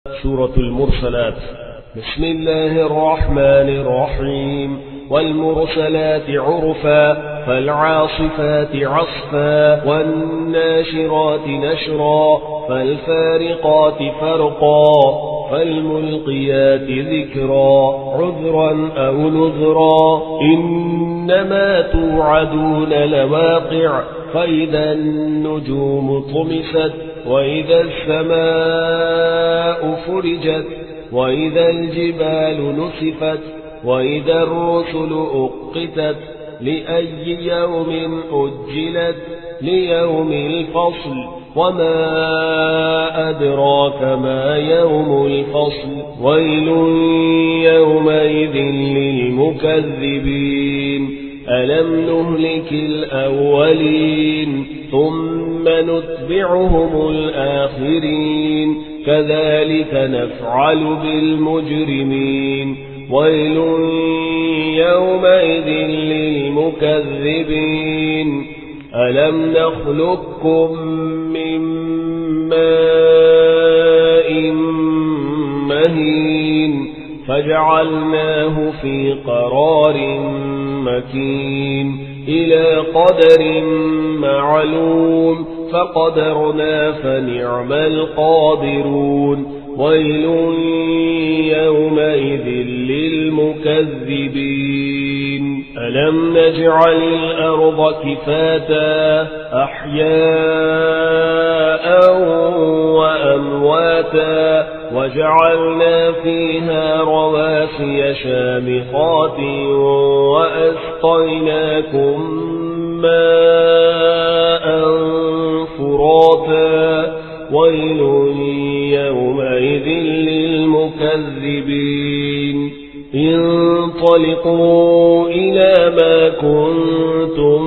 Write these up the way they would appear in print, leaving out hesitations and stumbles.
سورة المرسلات. بسم الله الرحمن الرحيم. والمرسلات عرفا فالعاصفات عصفا والناشرات نشرا فالفارقات فرقا فالملقيات ذكرا عذرا أو نذرا إنما توعدون لواقع فإذا النجوم طمست وإذا السماء فرجت وإذا الجبال نسفت وإذا الرسل أقتت لأي يوم أجلت ليوم الفصل وما أدراك ما يوم الفصل ويل يومئذ للمكذبين ألم نهلك الأولين ثم نتبعهم الآخرين كذلك نفعل بالمجرمين ويل يومئذ للمكذبين ألم نخلقكم من ماء مهين فجعلناه في قرار مكين إلى قدر معلوم فقدرنا فنعم القادرون ويل يومئذ للمكذبين ألم نجعل الأرض كفاتا أحياء وأمواتا وجعلنا فيها رواسي شامخات وأسقيناكم ماء فراتا ويل يومئذ للمكذبين انطلقوا إلى ما كنتم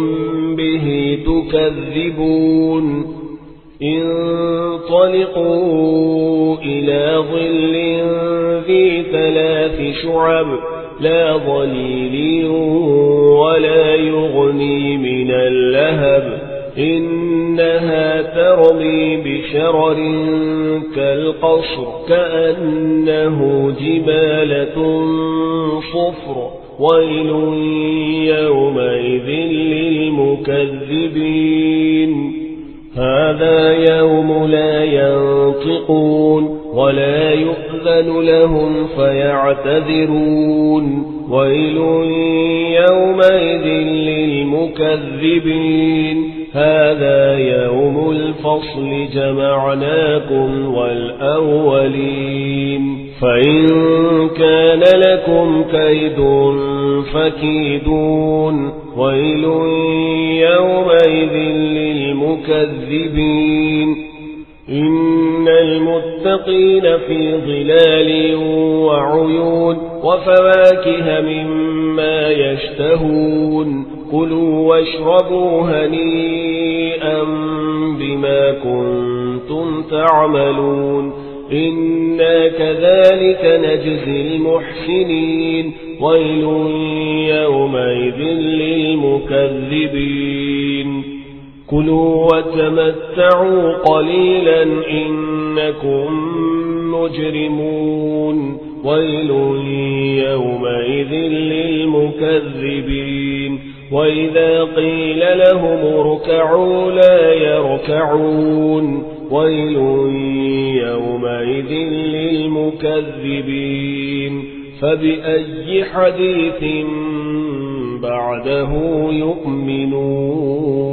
به تكذبون انطلقوا إلى ظل ذي 3 شعب لا ظليل ولا يغني من اللهب إنها ترمي بشرر كالقصر كأنه جبالة صفر ويل يومئذ للمكذبين هذا يوم لا ينطقون ولا يؤذن لهم فيعتذرون ويل يومئذ للمكذبين هذا يوم الفصل جمعناكم والأولين فإن كان لكم كيد فكيدون ويل يومئذ للمكذبين إن المتقين في ظلال وعيون وفواكه مما يشتهون كلوا واشربوا هنيئا بما كنتم تعملون إنا كذلك نجزي المحسنين ويل يومئذ للمكذبين كلوا وتمتعوا قليلا إنكم مجرمون ويل يومئذ للمكذبين وإذا قيل لهم اركعوا لا يركعون ويل يومئذ للمكذبين فبأي حديث بعده يؤمنون